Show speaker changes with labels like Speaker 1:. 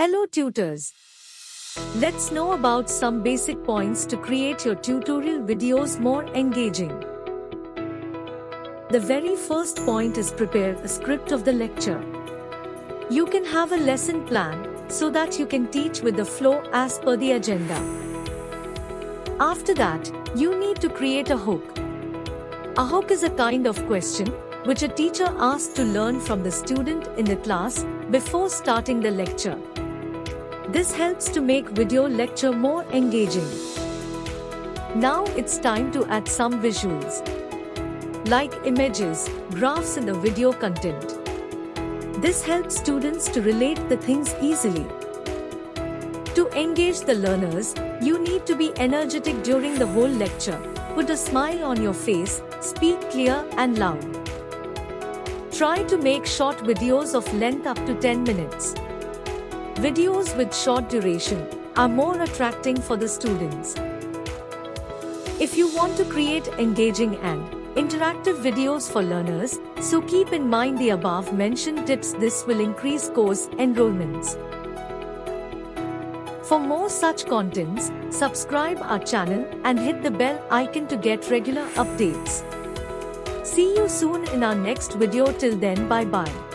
Speaker 1: Hello tutors. Let's know about some basic points to create your tutorial videos more engaging. The very first point is prepare a script of the lecture. You can have a lesson plan so that you can teach with the flow as per the agenda. After that, you need to create a hook. A hook is a kind of question which a teacher asks to learn from the student in the class before starting the lecture. This helps to make video lecture more engaging. Now it's time to add some visuals, like images, graphs in the video content. This helps students to relate the things easily. To engage the learners, you need to be energetic during the whole lecture. Put a smile on your face, speak clear and loud. Try to make short videos of length up to 10 minutes. Videos with short duration are more attracting for the students. If you want to create engaging and interactive videos for learners, so keep in mind the above mentioned tips. This will increase course enrollments. For more such contents, subscribe our channel and hit the bell icon to get regular updates. See you soon in our next video. Till then, bye bye.